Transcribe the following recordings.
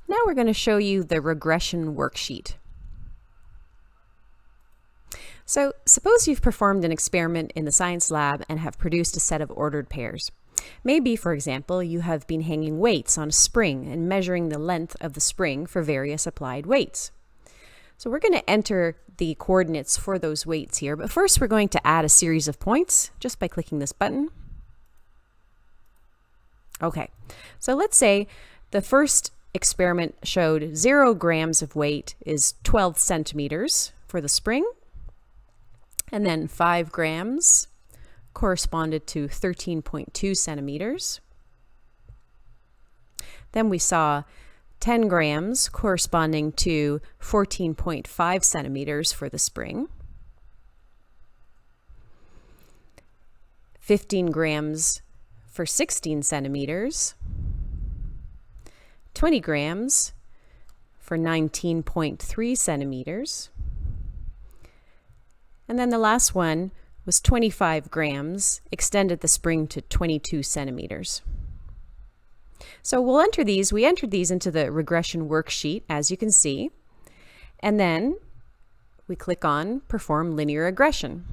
Now we're going to show you the regression worksheet. So suppose you've performed an experiment in the science lab and have produced a set of ordered pairs. Maybe, for example, you have been hanging weights on a spring and measuring the length of the spring for various applied weights. So we're going to enter the coordinates for those weights here, but first we're going to add a series of points just by clicking this button. Okay, so let's say the first experiment showed 0 grams of weight is 12 centimeters for the spring, and then 5 grams corresponded to 13.2 centimeters. Then we saw 10 grams corresponding to 14.5 centimeters for the spring. 15 grams for 16 centimeters. 20 grams for 19.3 centimeters. And then the last one was 25 grams, extended the spring to 22 centimeters. So we'll enter these. We entered these into the regression worksheet, as you can see, and then we click on Perform Linear Regression.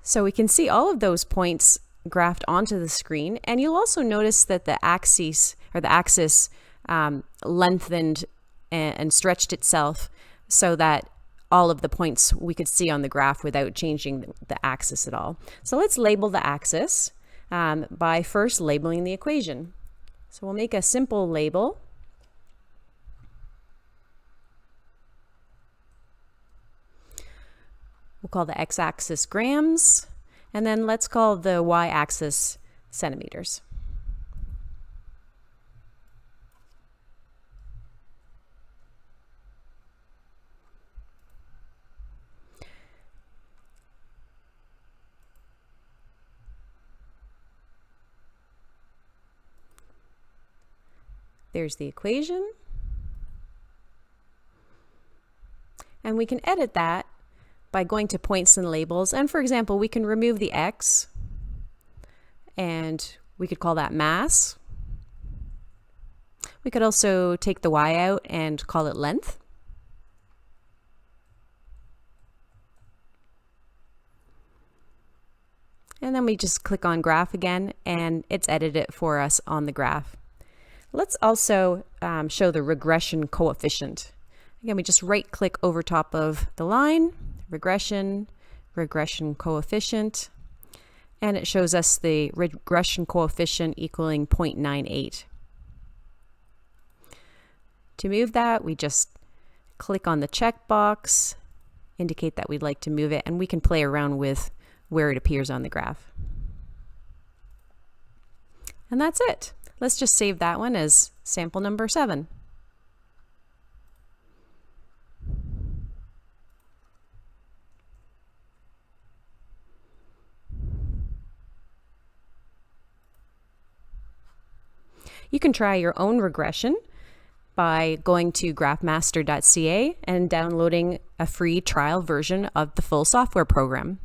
So we can see all of those points graphed onto the screen, and you'll also notice that the axis lengthened and stretched itself so that all of the points we could see on the graph without changing the axis at all. So let's label the axis by first labeling the equation. So we'll make a simple label. We'll call the x-axis grams, and then let's call the y-axis centimeters. There's the equation. And we can edit that by going to points and labels. And for example, we can remove the x, and we could call that mass. We could also take the y out and call it length. And then we just click on graph again, and it's edited it for us on the graph. Let's also show the regression coefficient. Again, we just right click over top of the line, regression coefficient, and it shows us the regression coefficient equaling 0.98. To move that, we just click on the checkbox, indicate that we'd like to move it, and we can play around with where it appears on the graph. And that's it. Let's just save that one as sample number 7. You can try your own regression by going to graphmaster.ca and downloading a free trial version of the full software program.